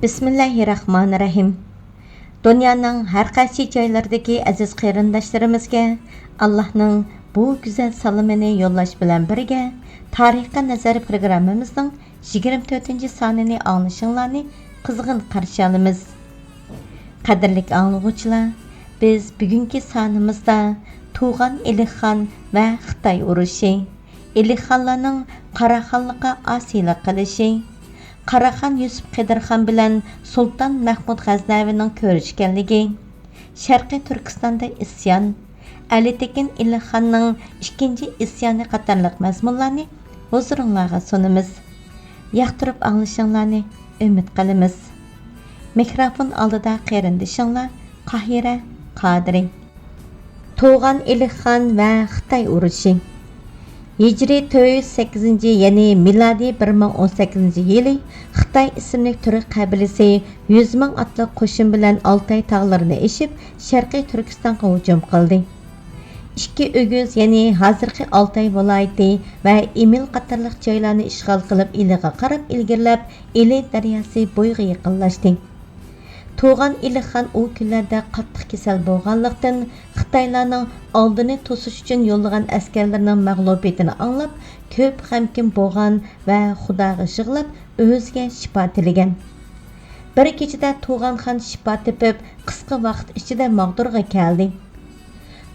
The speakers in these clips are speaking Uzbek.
Bismillahirrahmanirrahim. Dünyanın hər qaysı joylaridagi aziz qarindoshlarimizga Allohning bu güzel salomini yo'llash bilan birga Tarixqa nazar programmamizning 24-sonini anglashinglarni qizg'in qarshi olamiz. Qadrli anglag'uvchilar, biz bugungi sonimizda Tuğan Elixon va Xitoy urushi, Elixonlarning Qaraxonlikqa osiylik qilishi, Qaraxon Yusuf Qidirxon bilan Sultan Mahmud G'aznavining ko'rishganligi, Sharqiy Turkistonda isyon, Ali Tekin Elixonning ikkinchi isyoni qatorliq mazmunlarni huzuringizga sunamiz. Yoqtirib anglashinglarni umid qilamiz. Mikrofon oldida qarindishinglar Qahira Qadiri. Tuğan Elixon va Xitoy urushi. Hicri 408, yani miladi 1018-yili Xitoy ismli Türk qabilasi 100 ming otliq qo'shin bilan Altay tog'larini eshib Sharqiy Turkistonga hujum qildi. İki ögüz, yani hozirgi Altay viloyati va Emil qatorliq joylarni ishg'ol qilib Iliga qarab ilgirlab Ili daryosi bo'yiga yaqinlashdi. Tuğan Elixon u kunlarda qattiq kasal bo'lganlikdan Xitoylarning oldini to'sish uchun yo'llagan askarlarning mag'lubiyatini anglab, ko'p g'amkin bo'lgan va Xudoga yig'lab o'ziga shifo tilagan. Bir kechada Tuğanxon shifo tepib, qisqa vaqt ichida Mag'durga keldi.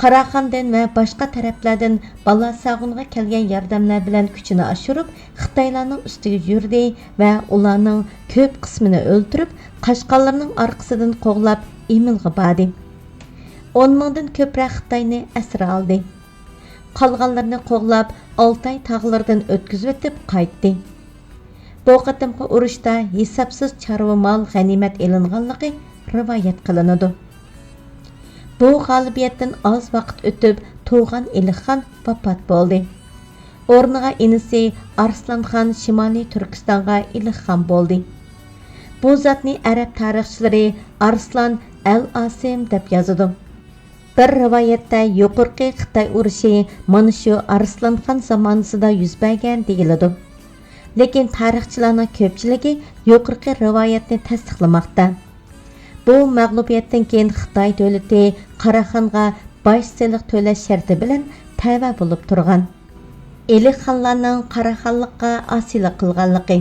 Qaraxondan va boshqa taraflardan Balasag'unga kelgan yordamlar bilan kuchini oshirib, Xitoylarning ustiga yurdi va ularning ko'p qismini o'ldirib, Qashqarlarning orqasidan qo'g'lab Emilga bordi. 10 mingdan ko'proq Xitoyni asir oldi. Qolganlarni qo'g'lab Altay tog'laridan o'tkazib o'tib qaytdi. Bu qatimqi urushda hisobsiz chorva mol g'animat elinganligi rivoyat qilinadi. Bu g'alabiyatdan oz vaqt o'tib Tuğan Elixon vafot bo'ldi. O'rniga inisi Arslanxon Shimoliy Turkistonga Elixon bo'ldi. Bu zotni arab tarixchilari Arslan al-Asim deb yozadi. Bir rivoyatda yuqorqi Xitoy urushi mana shu Arslanxon zamonasida yuz bergan deyiladi. Lekin tarixchilarning ko'pchiligi yuqorqi rivoyatni tasdiqlamoqda. Bu mag'lubiyatdan keyin Xitoy davlati Qaraxonga bosh soliq to'lash sharti bilan tava bo'lib turgan. Elixonlarning Qaraxonlikqa osiylik qilganligi.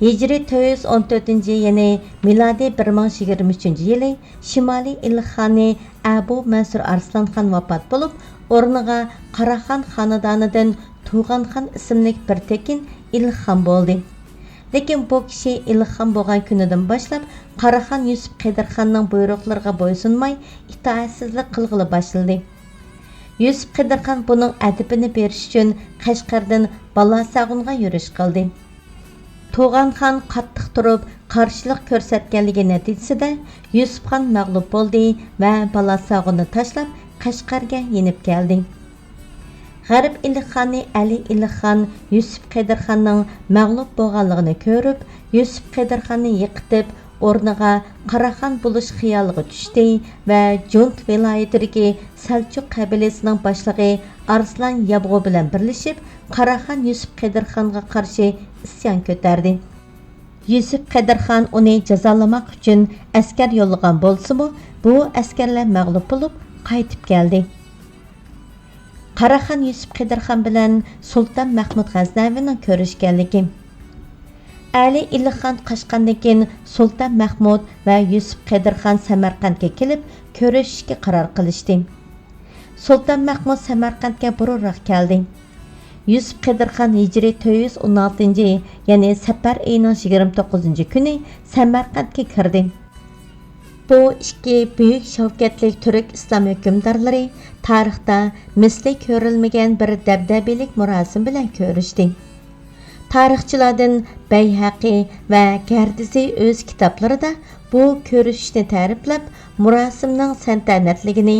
Hicri 414, yani miladi 1023-yili Shimoliy Elixoni Abu Mansur Arslanxon vafot bo'lib, o'rniga Qaraxon xonadonidan Tuğanxon ismli bir tekin Elixon bo'ldi. Lekin bu kishi Elixon bo'lgan kunidan boshlab Qaraxon Yusuf Qidirxonning buyruqlariga bo'ysunmay itoatsizlik qilg'ili boshladi. Yusuf Qidirxon buning adibini berish uchun Qashqardan Balasag'unga yurish qildi. Tuğanxon qattiq turib qarshilik ko'rsatganligi natijasida Yusufxon mag'lub bo'ldi va Balasag'unni tashlab Qashqarga yenib keldi. G'arb Elixoni Ali Elixon Yusuf Qidirxonning mag'lub bo'lganligini ko'rib, Yusuf Qidirxonni yiqitib, o'rniga Qaraxon bo'lish xiyoliga tushdi va Junt viloyatidagi Saljuq qabilasining boshlig'i Arslan Yabg'u bilan birlashib, Qaraxon Yusuf Qidirxonga qarshi isyon ko'tardi. Yusuf Qidirxon uni jazolamoq uchun askar yo'llagan bo'lsa-mu, bu askarlar mag'lub bo'lib qaytib keldi. Qaraxon Yusuf Qidirxon bilan Sultan Mahmud G'aznavining ko'rishganligi. Ali Elixon Qashqardan keyin Sultan Mahmud va Yusuf Qidirxon Samarqandga kelib ko'rishishga qaror qilishdi. Sultan Mahmud Samarqandga burunroq keldi. Yusuf Qidirxon Hicri 416, yani Safar oyining 29-kuni Samarqandga kirdi. Bu ikki büyük shavkatli Türk İslam hükümdarları tarixda misli ko'rilmagan bir dabdabalik murosim bilan ko'rishdi. Tarixchilardan Bayhaqi va Gardizi o'z kitoblarida bu ko'rishishni ta'riflab, murosimning san'atligini,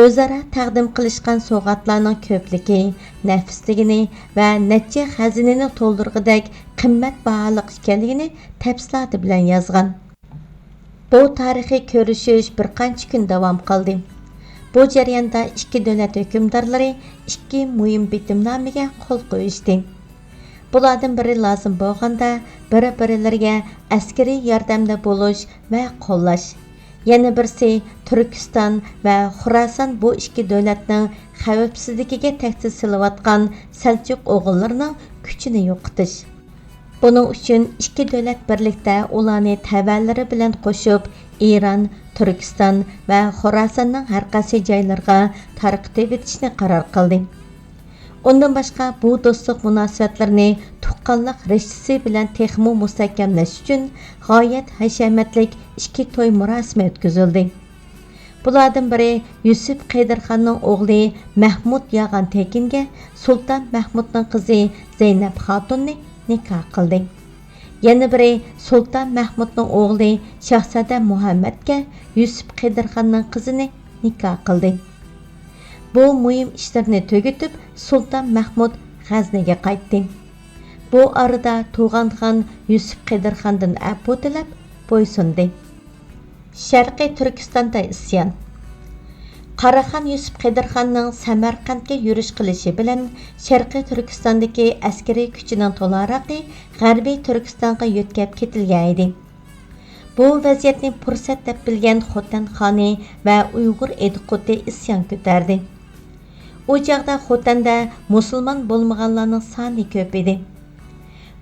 o'zaro taqdim qilishgan sovg'atlarning ko'pligi, nafisligini va necha xazinani to'ldirg'idek qimmat baholiq ekanligini tafsiloti bilan yozgan. Bu tarixiy ko'rishish bir qancha kun davom qildi. Bu jarayonda ikki davlat hukmdorlari ikki muhim bitimnomaga qo'l qo'yishdi. Bulardan biri lazım bo'lganda bir-birlariga askariy yordamda bo'lish va qo'llash. Yana birisi Turkiston va Xorason bu ikki davlatning xavfsizligiga tahdid solayotgan Seljuk o'g'illarining kuchini yo'qotish. Buning uchun ikki davlat birlikda ularni tavallari bilan qo'shib Eron, Turkiston va Xorasonning har qaysi joylariga tarqatib etishni qaror qildi. Ondan başqa bu dostluq münasibətlərini tuqqanlıq rəştisi bilən texmo müstəhkəmləş üçün g'oyat hashamatlik ikki to'y murosimi o'tkazildi. Bulardan biri Yusuf Qaydarxonning o'g'li Mahmud Yag'an Tekinga Sultan Mahmudning qizi Zaynab xotunni nikoh qildi. Yana biri Sultan Mahmudning o'g'li Shahzoda Muhammadga Yusuf Qaydarxonning qizini nikoh qildi. Bu muhim ishlarni tugatib Sultan Mahmud G'aznaga qaytdi. Bu arada tug'angan Yusuf Qaydarxondan afv tilab bo'ysundi. Sharqiy Turkistonda isyon. Qaraxon Yusuf Qaydarxonning Samarqandga yurish qilishi bilan Sharqiy Turkistondagi askariy kuchining to'laraqi G'arbiy Turkistonga yo'tkab ketilgan edi. Bu vaziyatni fursat deb bilgan Xotan xoni va Uyg'ur ediquti isyon ko'tardi. O chaqda Xotanda musulmon bo'lmaganlarning soni ko'p edi.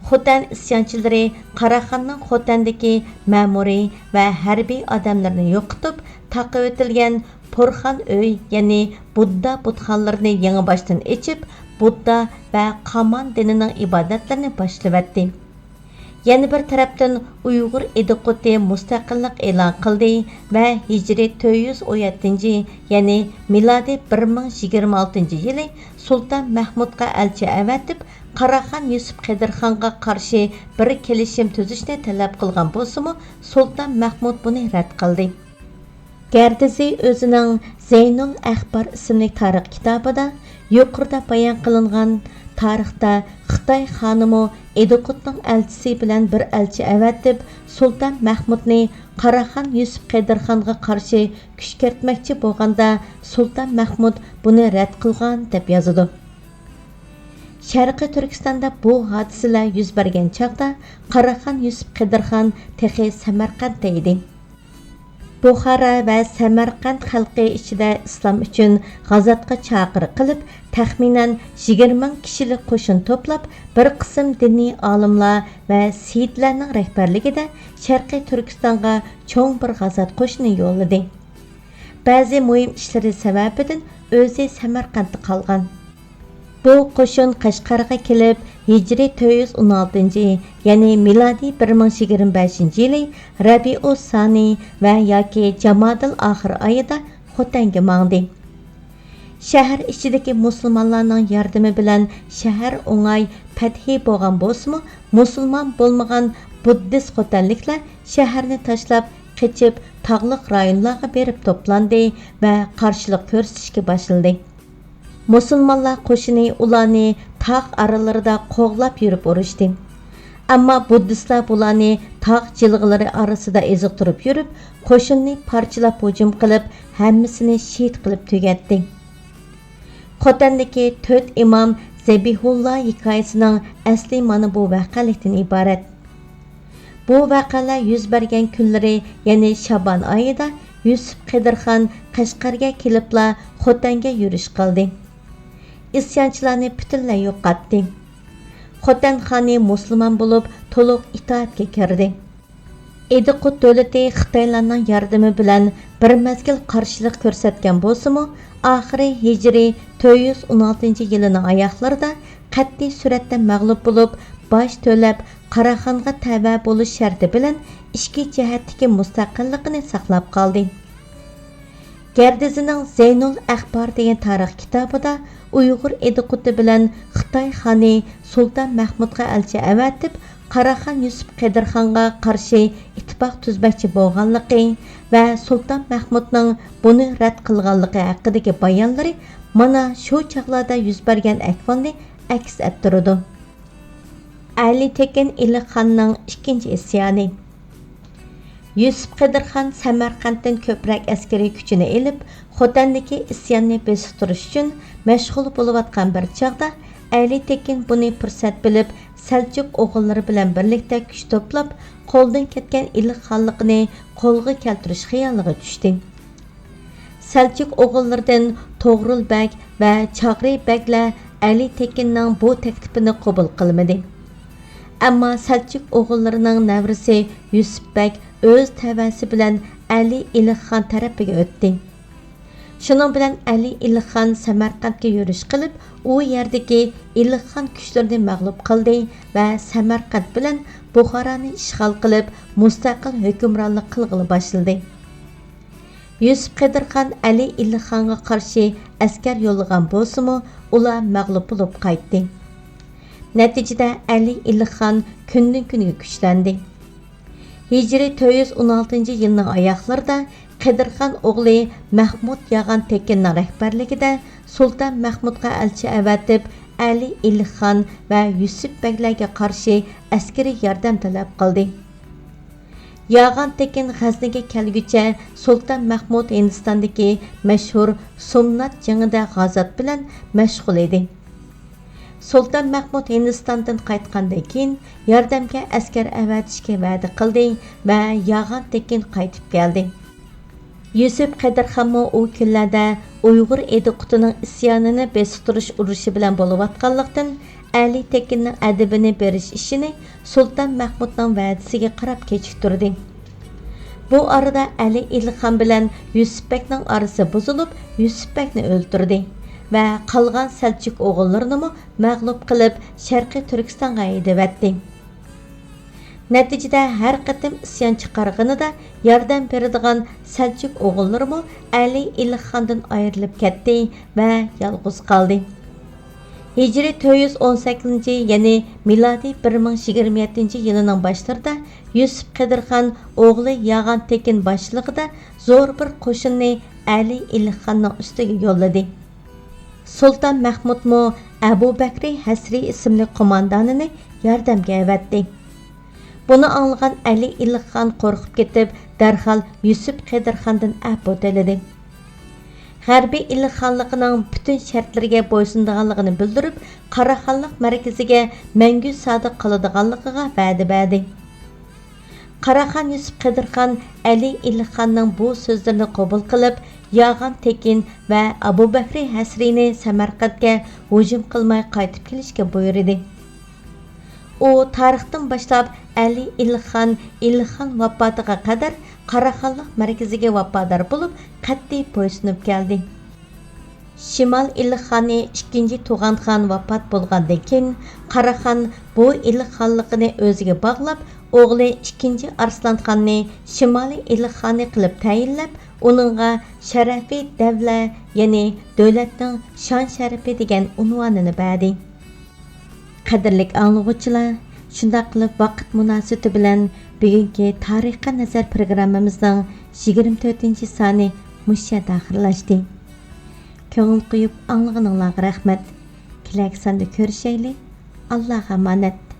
Xotan isyonchilari Qaraxonning Xotandagi ma'muriy va harbiy odamlarni yo'qotib, taqib o'tilgan Purxon uy, ya'ni Budda butxonlarini yangi boshdan ochib, Budda va Qaman dinining ibodatlarini boshlavatdi. Yana bir tarafdan Uyg'ur ediquti mustaqillik e'lon qildi va hijriy 417, ya'ni milodiy 1026-yili Sultan Mahmudga elchi avatib, Qaraxon Yusuf Qaydarxonga qarshi bir kelishim tuzishni talab qilgan bo'lsa-mu, Sultan Mahmud buni rad qildi. Gardizi o'zining Zeynul Axbar ismli tarix kitobida yuqorida bayon qilingan tarixda Xitoy xonimi Ediqutning elchisi bilan bir elchi avatib, Sultan Mahmudni Qaraxon Yusuf Qaydarxonga qarshi kuch kiritmoqchi bo'lganda Sultan Mahmud buni rad qilgan deb yozadi. Sharqiy Turkistonda bu hodisalar yuz bergan chaqda Qaraxon Yusuf Qaydarxon texi Samarqandda edi. Buxara va Samarqand xalqi ichida islom uchun g'azotga chaqiriq qilib, taxminan 20 ming kishilik qo'shin to'plab, bir qism diniy olimlar va siyidlarning rahbarligida Sharqiy Turkistonga cho'ng bir g'azot qo'shini yo'lladi. Ba'zi muhim ishlari sababidan o'zi Samarqandda qolgan. Bu qo'shin Qashqarga kelib, hijriy 416, ya'ni milodiy 1025-yili Rabiul Sani va yoki Jamadil oxir oyida Xotanga mangdi. Shahar ichidagi musulmonlarning yordami bilan shahar o'ng'ay fathi bo'lgan bo'lsa-mu, musulmon bo'lmagan buddist xotanliklar shaharni tashlab qochib tog'liq rayonlarga berib to'plandi va qarshilik ko'rsatishga boshladi. Musulmonlar qo'shini ularni tog' aralarida qo'g'lab yurib urushdi. Ammo buddistlar bularni tog' jilg'ilari orasida eziqtirib yurib, qo'shinni parchalab hujum qilib, hammasini shahid qilib tugatdi. Xotandagi 4 imom Zabihullah hikoyasining asli mana bu voqealikdan iborat. Bu voqealar yuz bergan kunlari, ya'ni Shabon oyida Yusuf Qaydarxon Qashqarga kelibla Xotanga yurish qildi. İsyanchilarni butunlay yo'qotdi. Xotan xoni musulmon bo'lib, to'liq itoatga kirdi. Ediqut davlati Xitoylarning yordami bilan bir mazgil qarshilik ko'rsatgan bo'lsa-mu, oxiri hijriy 416-yilining oyoqlarida qat'iy suratda mag'lub bo'lib, bosh to'lab Qaraxonga tava bo'lish sharti bilan ikki jihatdagi mustaqilligini saqlab qoldi. Gardizining Zeynul Axbar degan tarix kitobida Uyg'ur ediquti bilan Xitoy xoni Sultan Mahmudga elchi avatib, Qaraxon Yusuf Qaydarxonga qarshi ittifoq tuzmoqchi bo'lganligi va Sultan Mahmudning buni rad qilganligi haqidagi bayonlari mana shu chaqlarda yuz bergan ahvolni aks ettirdi. Ali Tekin Iliqxonning ikkinchi isyoni. Yusuf Qaydarxon Samarqanddan ko'proq askariy kuchini elib, Xotandagi isyonni bosib turish uchun mashg'ul bo'layotgan bir chaqda Ali Tekin buni fursat bilib, Selçuk o'g'illari bilan birlikda kuch to'plab, qo'ldan ketgan iliq xonliqni qo'lga keltirish xiyoliga tushdi. Selçuk o'g'illaridan To'g'rilbek va Chag'ribeklar Ali Tekinning bu taklifini qabul qilmadi. Ammo Selçuk o'g'illarining navrisi Yusufbek o'z tavasi bilan Ali Iliqxon tarafiga o'tdi. Şunun bilan Ali Iliqxon Samarqandga yurish qilib, u yerdagi Iliqxon kuchlarini mag'lub qildi va Samarqand bilan Buxoroni ishg'ol qilib, mustaqil hukmronlik qilg'ili boshladi. Yusuf Qidirxon Ali Iliqxonga qarshi askar yo'llagan bo'lsa-mu, ular mag'lub bo'lib qaytdi. Natijada Ali Iliqxon kundan-kunga kuchlandi. Hijri 416-yilning oyoqlarida Qidirxon o'g'li Mahmud Yag'an Tekinning rahbarligida Sultan Mahmudga elchi avatib, Ali Iliqxon va Yusuf Beklarga qarshi askariy yordam talab qildi. Yag'an Tekin G'aznaga kelguncha Sultan Mahmud Hindistondagi mashhur Somnat jangida g'azot bilan mashg'ul edi. Sultan Mahmud Hindistondan qaytgandan keyin yordamga askar avatishga va'da qildi va Yag'an Tekin qaytib keldi. Yusuf Qidirxonmi u kunlarda Uyg'ur ediqutining isyonini besitirish urushi bilan bo'layotganlikdan Ali Tekinning adabini berish ishini Sultan Mahmudning va'dasiga qarab kechiktirdi. Bu arada Ali Iliqxon bilan Yusufbekning orasi buzilib, Yusufbekni o'ldirdi va qolgan Selçuk o'g'illarini mag'lub qilib Sharqiy Turkistonga haydab Natijada har qatim isyon chiqarganida yordam beradigan Selçuk o'g'illari Ali Iliqxondan ayrilib ketdi va yolg'iz qoldi. Hijri 418, ya'ni milodiy 1027-yilining boshlarida Yusuf Qidirxon o'g'li Yag'an Tekin boshlig'ida zo'r bir qo'shinni Ali Iliqxonning ustiga yo'lladi. Sultan Mahmudmo Abu Bakri Hasri ismli qo'mondonini yordamga avatdi. Buni anglagan Ali Iliqxon qo'rqib ketib, darhol Yusuf Qidirxondan afv tiladi. G'arbiy Iliqxonligining butun shartlariga bo'ysundiganligini bildirib, Qaraxonlik markaziga mangu sodiq qiladiganligiga va'da berdi. Qaraxon Yusuf Qidirxon Ali Iliqxonning bu so'zlarini qabul qilib, Yag'an Tekin va Abu Bakri Hasrini Samarqandga hujum qilmay qaytib kelishga buyurdi. U tarixdan boshlab Ali Iliqxon vafotiga qadar Qaraxonlik markaziga vafodor bo'lib, qat'iy bo'ysunib keldi. Shimol Iliqxoni 2-chi Tug'anxon vafot bo'lgandan keyin Qaraxon bu Iliqxonligini o'ziga bog'lab, o'g'li 2-chi Arslanxonni Shimoliy Iliqxoni qilib tayinlab, uningga sharafiy davla, ya'ni davlatning shon sharafi degan unvonini berdi. Qadrlik anglag'uvchilar, shunday qilib vaqt munosabati bilan bugungi Tarixga nazar programmamizning 24-soni musha daxillashdi. Ko'ngil qo'yib anglag'aninglarga rahmat. Kelak sonda ko'rishaylik. Allohga omonat.